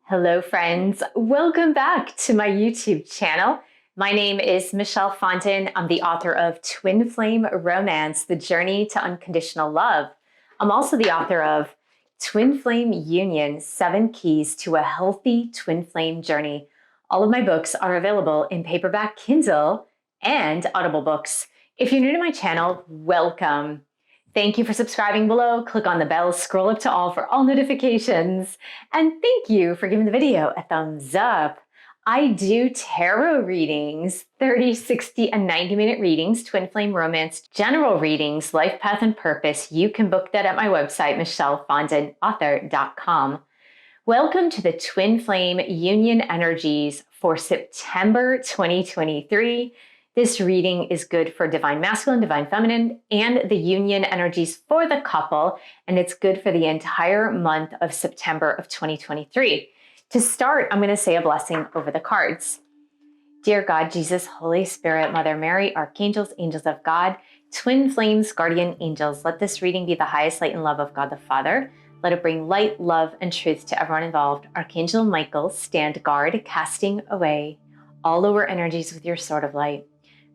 Hello friends, welcome back to my YouTube channel. My name is Michelle Fondin. I'm the author of Twin Flame Romance, The Journey to Unconditional Love. I'm also the author of Twin Flame Union, 7 Keys to a Healthy Twin Flame Journey. All of my books are available in paperback, Kindle, and Audible books. If you're new to my channel, welcome. Thank you for subscribing below. Click on the bell, scroll up to all for all notifications. And thank you for giving the video a thumbs up. I do tarot readings, 30, 60, and 90-minute readings, Twin Flame Romance, general readings, life path and purpose. You can book that at my website, michellefondinauthor.com. Welcome to the Twin Flame Union Energies for September 2023. This reading is good for Divine Masculine, Divine Feminine, and the union energies for the couple, and it's good for the entire month of September of 2023. To start, I'm going to say a blessing over the cards. Dear God, Jesus, Holy Spirit, Mother Mary, Archangels, Angels of God, Twin Flames, Guardian Angels, let this reading be the highest light and love of God the Father. Let it bring light, love, and truth to everyone involved. Archangel Michael, stand guard, casting away all lower energies with your sword of light.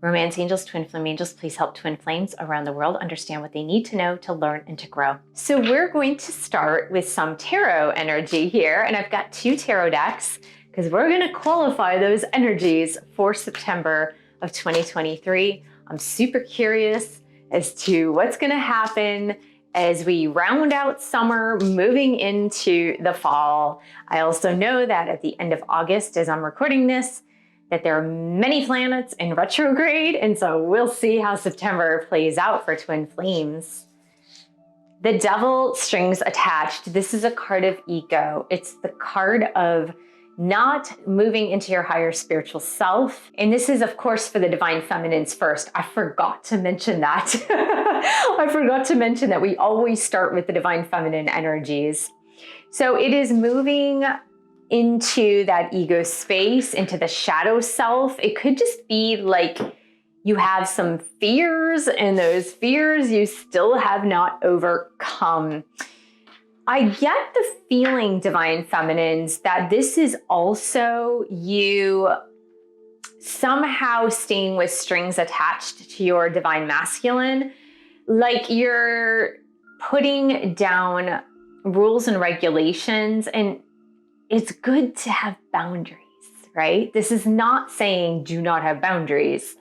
Romance angels, twin flame angels, please help twin flames around the world understand what they need to know to learn and to grow. So we're going to start with some tarot energy here, and I've got 2 tarot decks because we're going to qualify those energies for September of 2023. I'm super curious as to what's going to happen as we round out summer, moving into the fall. I also know that at the end of August, as I'm recording this, that there are many planets in retrograde, and so we'll see how September plays out for twin flames. The Devil, strings attached. This is a card of ego. It's the card of not moving into your higher spiritual self. And this is, of course, for the Divine Feminines first. I forgot to mention that. I forgot to mention that we always start with the Divine Feminine energies. So it is moving into that ego space, into the shadow self. It could just be like you have some fears, and those fears you still have not overcome. I get the feeling, Divine Feminines, that this is also you somehow staying with strings attached to your Divine Masculine, like you're putting down rules and regulations, and it's good to have boundaries, right? This is not saying do not have boundaries,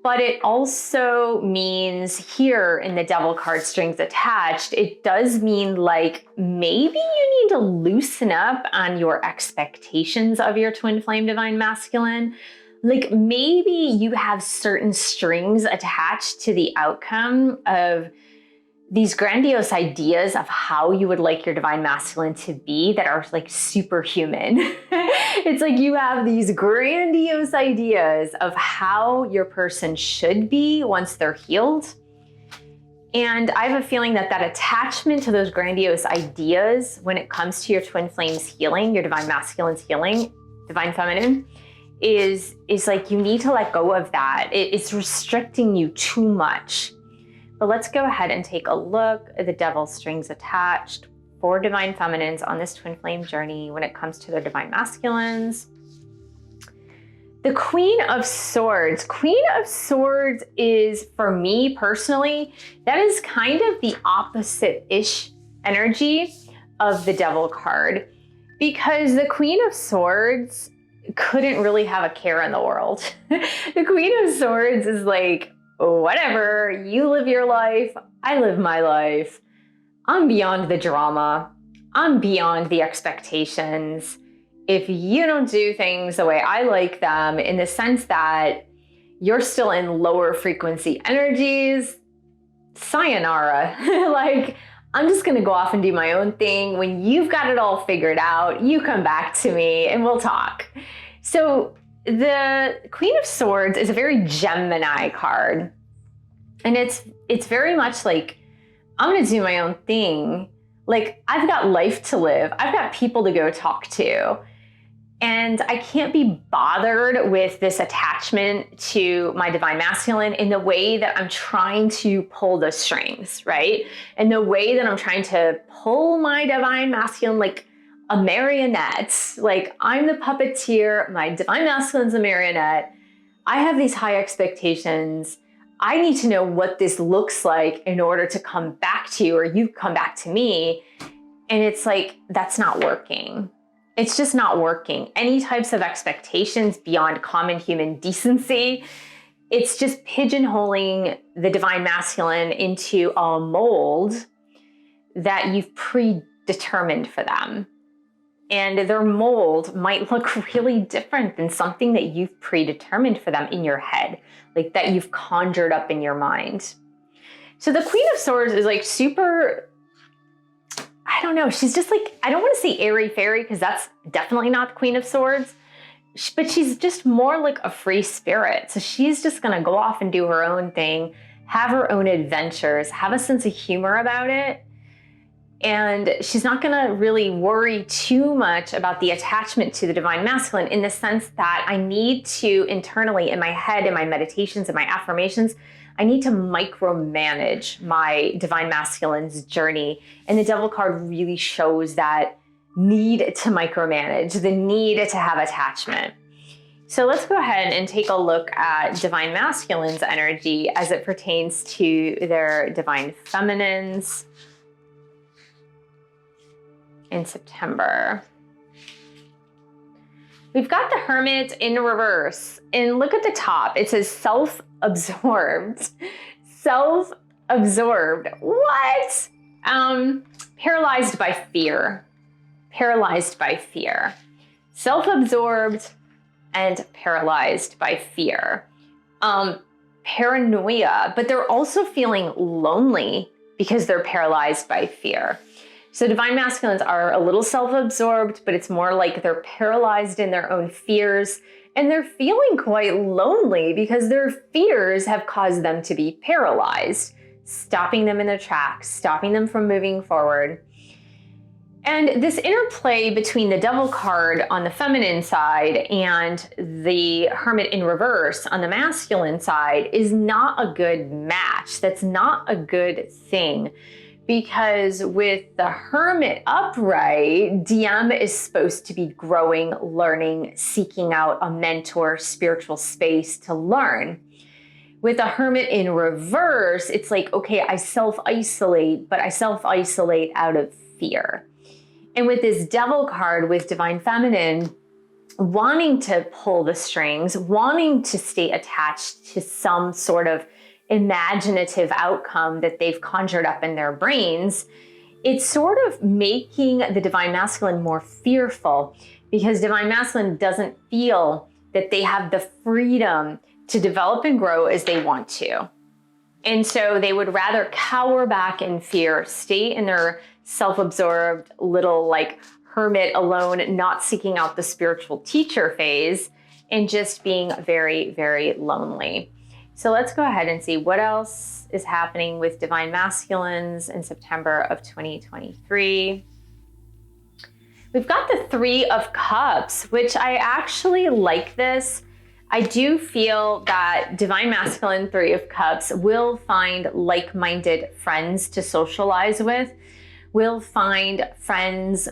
but it also means here in the Devil card, strings attached, it does mean like maybe you need to loosen up on your expectations of your twin flame Divine Masculine. Like maybe you have certain strings attached to the outcome of these grandiose ideas of how you would like your Divine Masculine to be that are like superhuman. It's like you have these grandiose ideas of how your person should be once they're healed. And I have a feeling that that attachment to those grandiose ideas when it comes to your twin flames healing, your Divine Masculine's healing, Divine Feminine, is like you need to let go of that. It's restricting you too much. But let's go ahead and take a look at the Devil, strings attached for Divine Feminines on this twin flame journey when it comes to their Divine Masculines. The Queen of Swords. Queen of Swords is, for me personally, that is kind of the opposite-ish energy of the Devil card, because the Queen of Swords couldn't really have a care in the world. The Queen of Swords is like, whatever, you live your life, I live my life. I'm beyond the drama. I'm beyond the expectations. If you don't do things the way I like them, in the sense that you're still in lower frequency energies, sayonara. Like, I'm just gonna go off and do my own thing. When you've got it all figured out, you come back to me and we'll talk. So the Queen of Swords is a very Gemini card. And it's very much like, I'm gonna do my own thing. Like, I've got life to live. I've got people to go talk to. And I can't be bothered with this attachment to my Divine Masculine in the way that I'm trying to pull the strings, right? And the way that I'm trying to pull my Divine Masculine, like a marionette. Like, I'm the puppeteer, my divine masculine's a marionette. I have these high expectations. I need to know what this looks like in order to come back to you, or you come back to me. And it's like, that's not working. It's just not working. Any types of expectations beyond common human decency, it's just pigeonholing the divine masculine into a mold that you've predetermined for them. And their mold might look really different than something that you've predetermined for them in your head, like that you've conjured up in your mind. So the Queen of Swords is like super, I don't know, she's just like, I don't want to say airy fairy because that's definitely not the Queen of Swords, but she's just more like a free spirit. So she's just going to go off and do her own thing, have her own adventures, have a sense of humor about it. And she's not going to really worry too much about the attachment to the divine masculine, in the sense that I need to internally, in my head, in my meditations, in my affirmations, I need to micromanage my divine masculine's journey. And the Devil card really shows that need to micromanage, the need to have attachment. So let's go ahead and take a look at divine masculine's energy as it pertains to their divine feminines in September. We've got the Hermit in reverse, and look at the top. It says self-absorbed. Self-absorbed. What? Paralyzed by fear. Paralyzed by fear. Self-absorbed and paralyzed by fear. Paranoia, but they're also feeling lonely because they're paralyzed by fear. So divine masculines are a little self-absorbed, but it's more like they're paralyzed in their own fears, and they're feeling quite lonely because their fears have caused them to be paralyzed, stopping them in their tracks, stopping them from moving forward. And this interplay between the Devil card on the feminine side and the Hermit in reverse on the masculine side is not a good match. That's not a good thing. Because with the Hermit upright, DM is supposed to be growing, learning, seeking out a mentor, spiritual space to learn. With the Hermit in reverse, it's like, okay, I self-isolate, but I self-isolate out of fear. And with this Devil card with divine feminine, wanting to pull the strings, wanting to stay attached to some sort of imaginative outcome that they've conjured up in their brains, it's sort of making the divine masculine more fearful, because divine masculine doesn't feel that they have the freedom to develop and grow as they want to. And so they would rather cower back in fear, stay in their self-absorbed little like hermit alone, not seeking out the spiritual teacher phase, and just being very, very lonely. So let's go ahead and see what else is happening with divine masculines in September of 2023. We've got the Three of Cups, which I actually like this. I do feel that divine masculine Three of Cups will find like-minded friends to socialize with, will find friends.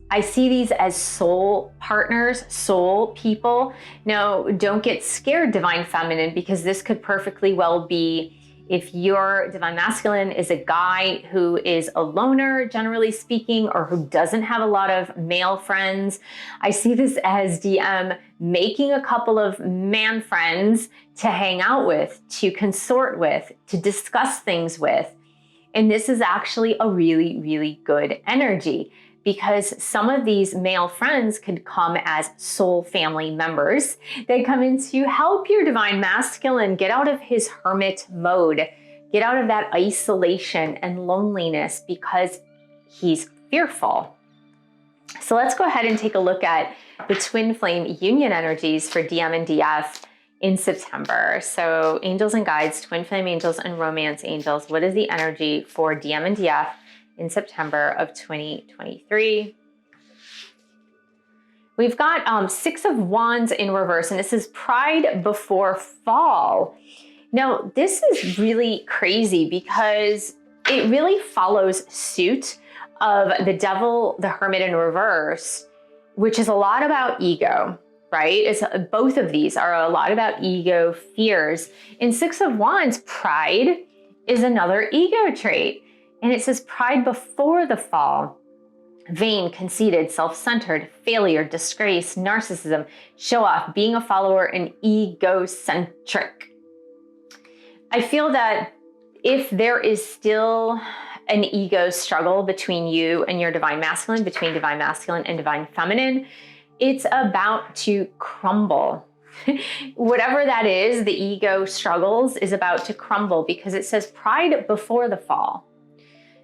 I see these as soul partners, soul people. Now, don't get scared, divine feminine, because this could perfectly well be if your divine masculine is a guy who is a loner, generally speaking, or who doesn't have a lot of male friends. I see this as DM making a couple of man friends to hang out with, to consort with, to discuss things with. And this is actually a really, really good energy, because some of these male friends could come as soul family members. They come in to help your divine masculine get out of his hermit mode, get out of that isolation and loneliness because he's fearful. So let's go ahead and take a look at the twin flame union energies for DM and DF in September. So angels and guides, twin flame angels and romance angels. What is the energy for DM and DF in September of 2023? We've got Six of Wands in reverse, and this is Pride Before Fall. Now, this is really crazy because it really follows suit of the Devil, the Hermit in reverse, which is a lot about ego, right? Both of these are a lot about ego, fears. In Six of Wands, pride is another ego trait. And it says pride before the fall. Vain, conceited, self-centered, failure, disgrace, narcissism, show off, being a follower, and egocentric. I feel that if there is still an ego struggle between you and your divine masculine, between divine masculine and divine feminine, it's about to crumble. Whatever that is, the ego struggles is about to crumble because it says pride before the fall.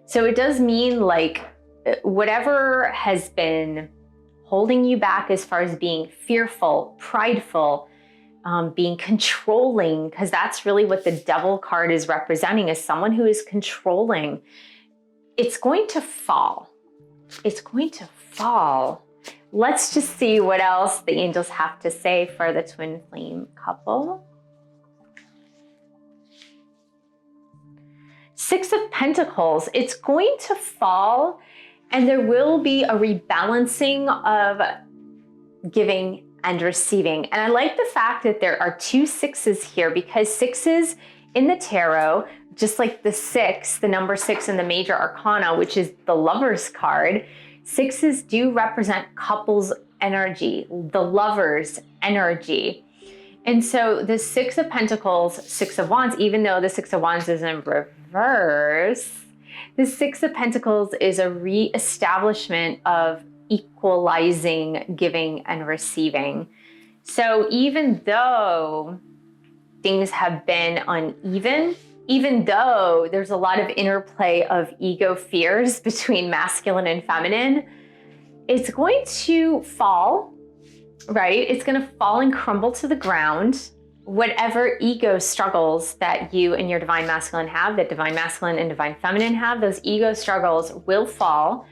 So it does mean like whatever has been holding you back as far as being fearful, prideful, being controlling, because that's really what the Devil card is representing, is someone who is controlling. It's going to fall. It's going to fall. Let's just see what else the angels have to say for the twin flame couple. Six of Pentacles, it's going to fall, and there will be a rebalancing of giving and receiving. And I like the fact that there are two sixes here, because sixes in the tarot, just like the six, the number six in the major arcana, which is the Lover's card, sixes do represent couples energy, the Lover's energy. And so the Six of Pentacles, Six of Wands, even though the Six of Wands is in reverse, the Six of Pentacles is a re-establishment of equalizing giving and receiving. So even though things have been uneven, even though there's a lot of interplay of ego fears between masculine and feminine, it's going to fall, right? It's going to fall and crumble to the ground. Whatever ego struggles that you and your divine masculine have, that divine masculine and divine feminine have, those ego struggles will fall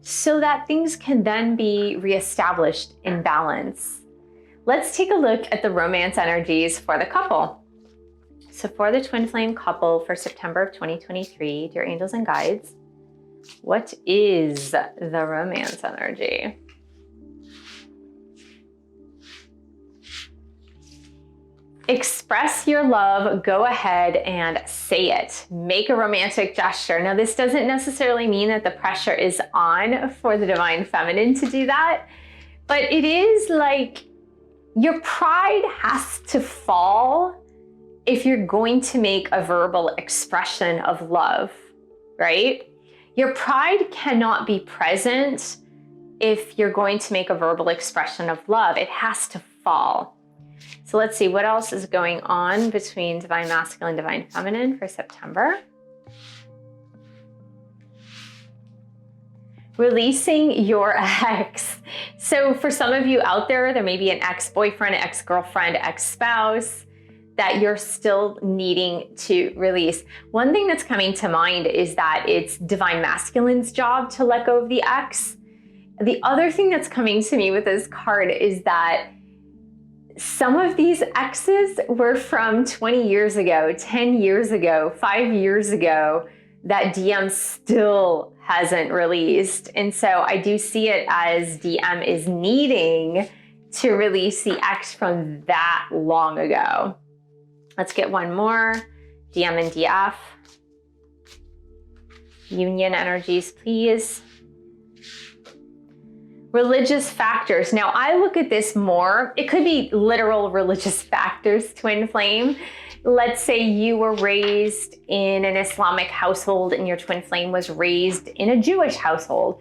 so that things can then be reestablished in balance. Let's take a look at the romance energies for the couple. So for the twin flame couple for September of 2023, dear angels and guides, what is the romance energy? Express your love, go ahead and say it. Make a romantic gesture. Now, this doesn't necessarily mean that the pressure is on for the divine feminine to do that, but it is like your pride has to fall if you're going to make a verbal expression of love, right? Your pride cannot be present if you're going to make a verbal expression of love. It has to fall. So let's see what else is going on between divine masculine and divine feminine for September. Releasing your ex. So for some of you out there, there may be an ex-boyfriend, ex-girlfriend, ex-spouse that you're still needing to release. One thing that's coming to mind is that it's divine masculine's job to let go of the ex. The other thing that's coming to me with this card is that some of these exes were from 20 years ago, 10 years ago, 5 years ago, that DM still hasn't released. And so I do see it as DM is needing to release the ex from that long ago. Let's get one more. DM and DF. Union energies, please. Religious factors. Now, I look at this more, it could be literal religious factors, twin flame. Let's say you were raised in an Islamic household and your twin flame was raised in a Jewish household,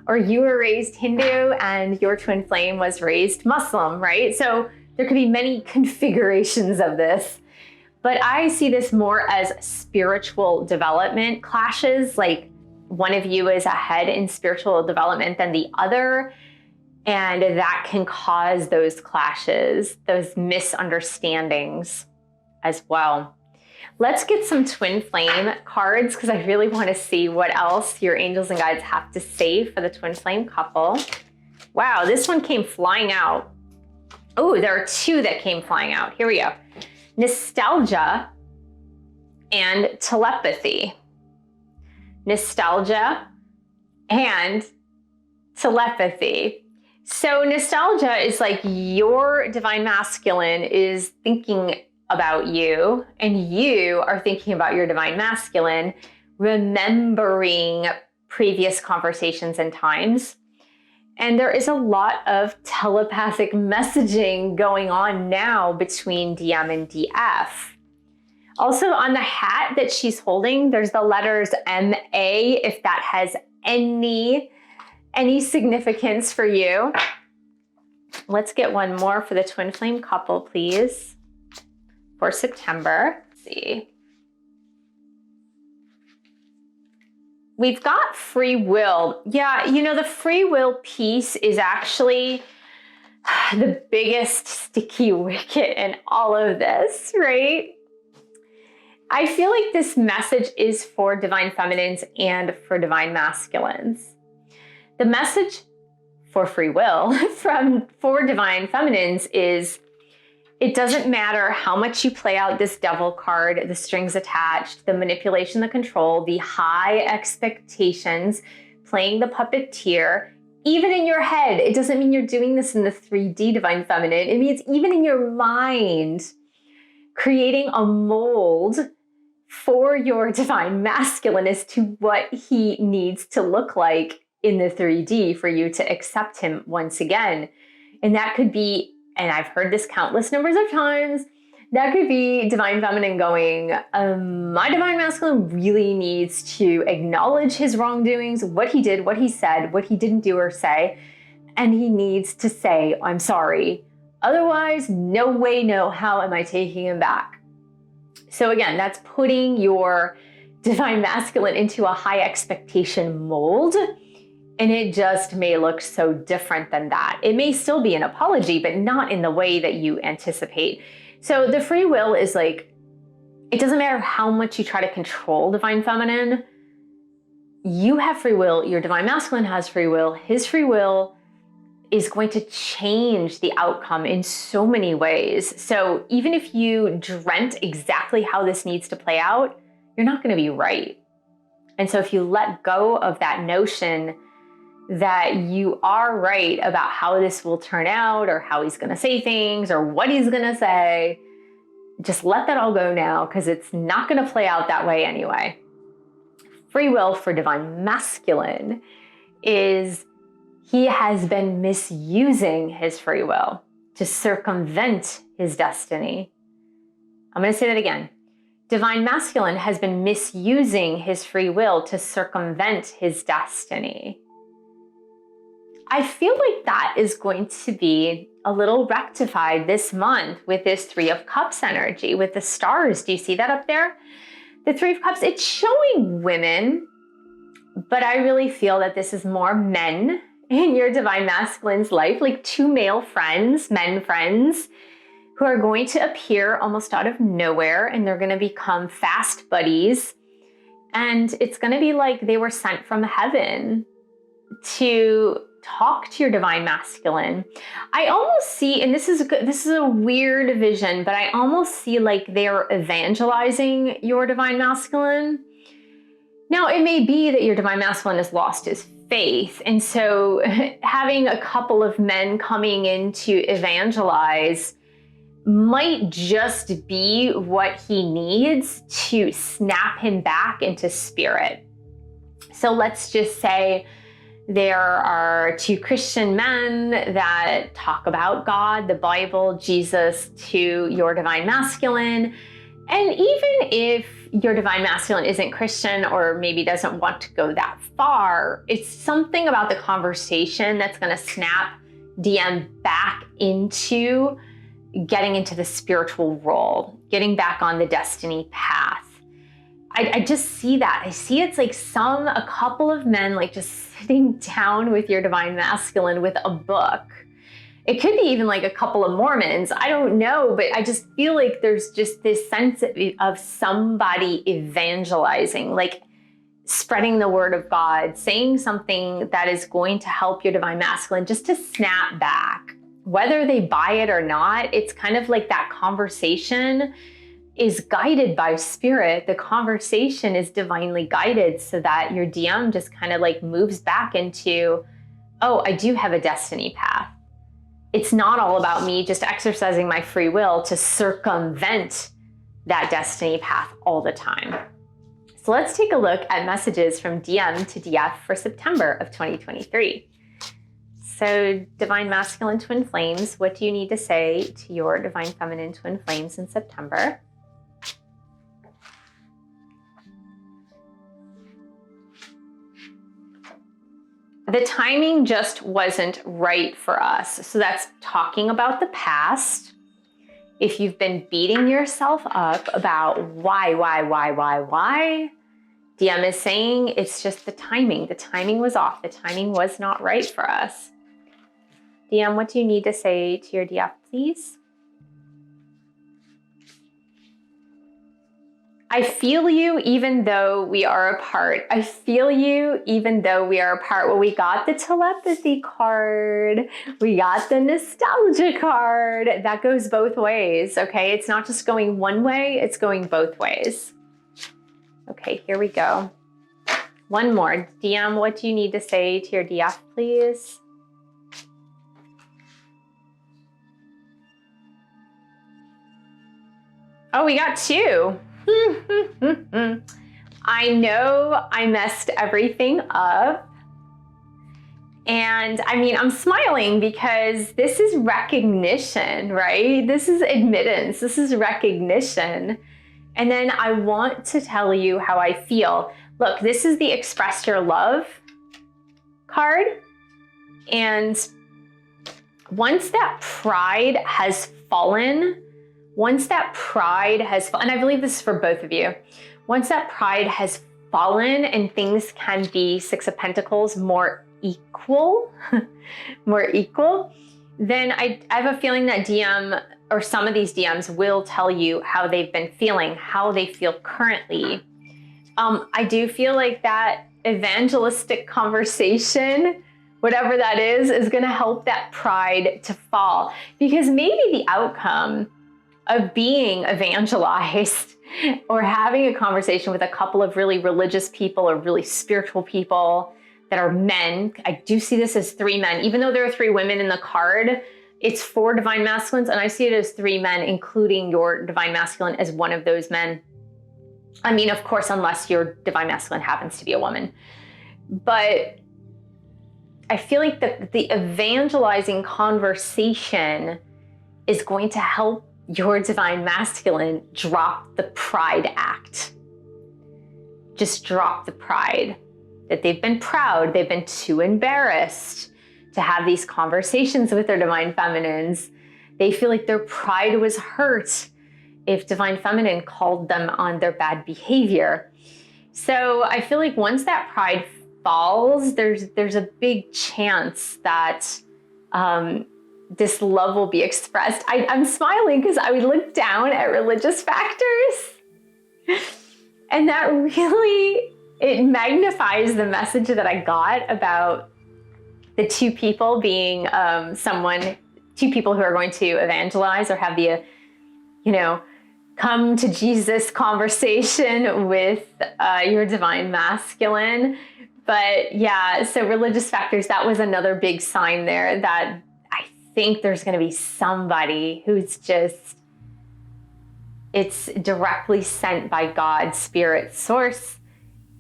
or you were raised Hindu and your twin flame was raised Muslim, right? So there could be many configurations of this, but I see this more as spiritual development clashes, like one of you is ahead in spiritual development than the other, and that can cause those clashes, those misunderstandings as well. Let's get some twin flame cards because I really want to see what else your angels and guides have to say for the twin flame couple. Wow, this one came flying out. Oh, there are two that came flying out. Here we go. Nostalgia and telepathy. Nostalgia and telepathy. So nostalgia is like your divine masculine is thinking about you, and you are thinking about your divine masculine, remembering previous conversations and times. And there is a lot of telepathic messaging going on now between DM and DF. Also on the hat that she's holding, there's the letters MA, if that has any significance for you. Let's get one more for the twin flame couple, please, for September. Let's see. We've got free will. Yeah, you know, the free will piece is actually the biggest sticky wicket in all of this, right? I feel like this message is for divine feminines and for divine masculines. The message for free will for divine feminines is, it doesn't matter how much you play out this devil card, the strings attached, the manipulation, the control, the high expectations, playing the puppeteer, even in your head. It doesn't mean you're doing this in the 3D divine feminine. It means even in your mind, creating a mold for your divine masculine as to what he needs to look like in the 3D for you to accept him once again. And that could be, and I've heard this countless numbers of times, that could be divine feminine going, my divine masculine really needs to acknowledge his wrongdoings, what he did, what he said, what he didn't do or say, and he needs to say, I'm sorry. Otherwise, no way, no how am I taking him back. So again, that's putting your divine masculine into a high expectation mold. And it just may look so different than that. It may still be an apology, but not in the way that you anticipate. So the free will is like, it doesn't matter how much you try to control divine feminine. You have free will. Your divine masculine has free will. His free will is going to change the outcome in so many ways. So even if you dreamt exactly how this needs to play out, you're not going to be right. And so if you let go of that notion that you are right about how this will turn out or how he's going to say things or what he's going to say, just let that all go now, because it's not going to play out that way anyway. Free will for divine masculine is he has been misusing his free will to circumvent his destiny. I'm going to say that again. Divine masculine has been misusing his free will to circumvent his destiny. I feel like that is going to be a little rectified this month with this 3 of Cups energy, with the stars. Do you see that up there? The 3 of Cups, it's showing women, but I really feel that this is more men in your divine masculine's life, like 2 male friends, men friends, who are going to appear almost out of nowhere, and they're going to become fast buddies. And it's going to be like they were sent from heaven to talk to your divine masculine. I almost see, and this is a weird vision, but I almost see like they're evangelizing your divine masculine. Now, it may be that your divine masculine has lost his faith, and so having a couple of men coming in to evangelize might just be what he needs to snap him back into spirit. So let's just say there are 2 Christian men that talk about God, the Bible, Jesus to your divine masculine. And even if your divine masculine isn't Christian or maybe doesn't want to go that far, it's something about the conversation that's going to snap DM back into getting into the spiritual role, getting back on the destiny path. I just see that. I see it's like a couple of men like just sitting down with your divine masculine with a book. It could be even like a couple of Mormons. I don't know, but I just feel like there's just this sense of somebody evangelizing, like spreading the word of God, saying something that is going to help your divine masculine just to snap back. Whether they buy it or not, it's kind of like that conversation is guided by spirit. The conversation is divinely guided so that your DM just kind of like moves back into, oh, I do have a destiny path. It's not all about me just exercising my free will to circumvent that destiny path all the time. So let's take a look at messages from DM to DF for September of 2023. So Divine Masculine Twin Flames, what do you need to say to your Divine Feminine Twin Flames in September? The timing just wasn't right for us. So that's talking about the past. If you've been beating yourself up about why, DM is saying it's just the timing. The timing was off. The timing was not right for us. DM, what do you need to say to your DF, please? I feel you even though we are apart. I feel you even though we are apart. Well, we got the telepathy card. We got the nostalgia card. That goes both ways, okay? It's not just going one way, it's going both ways. Okay, here we go. One more. DM, what do you need to say to your DF, please? Oh, we got two. I know I messed everything up. And I mean, I'm smiling because this is recognition, right? This is admittance. This is recognition. And then I want to tell you how I feel. Look, this is the Express Your Love card. And once that pride has fallen, and I believe this is for both of you, once that pride has fallen and things can be Six of Pentacles more equal, then I have a feeling that DM or some of these DMs will tell you how they've been feeling, how they feel currently. I do feel like that evangelistic conversation, whatever that is going to help that pride to fall. Because maybe the outcome of being evangelized or having a conversation with a couple of really religious people or really spiritual people that are men, I do see this as three men, even though there are three women in the card, it's four divine masculines, and I see it as three men, including your divine masculine as one of those men. I mean, of course, unless your divine masculine happens to be a woman. But I feel like the evangelizing conversation is going to help your divine masculine drop the pride act. Just drop the pride. That they've been proud, they've been too embarrassed to have these conversations with their divine feminines. They feel like their pride was hurt if divine feminine called them on their bad behavior. So I feel like once that pride falls, there's a big chance that this love will be expressed. I'm smiling because I would look down at religious factors, and that really, it magnifies the message that I got about the two people being two people who are going to evangelize or have the, come to Jesus conversation with your divine masculine. But yeah, so religious factors, that was another big sign there that I think there's going to be somebody who's just, it's directly sent by God, spirit, source,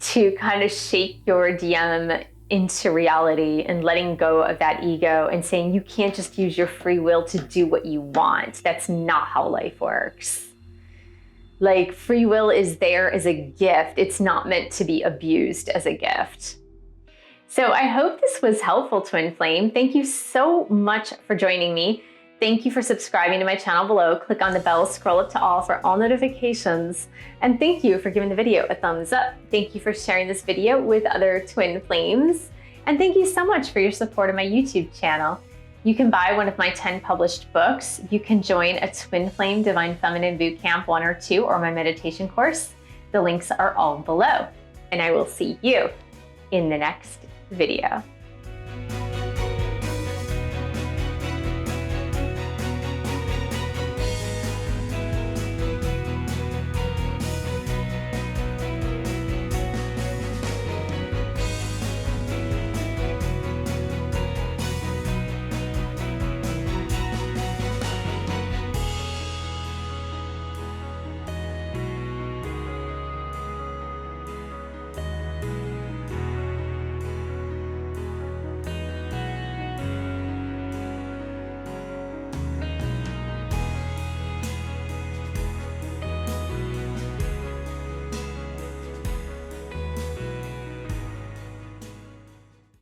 to kind of shake your DM into reality and letting go of that ego and saying you can't just use your free will to do what you want. That's not how life works. Like, free will is there as a gift. It's not meant to be abused as a gift. So I hope this was helpful, Twin Flame. Thank you so much for joining me. Thank you for subscribing to my channel below. Click on the bell, scroll up to all for all notifications. And thank you for giving the video a thumbs up. Thank you for sharing this video with other Twin Flames. And thank you so much for your support of my YouTube channel. You can buy one of my 10 published books. You can join a Twin Flame Divine Feminine Bootcamp 1 or 2 or my meditation course. The links are all below. And I will see you in the next video.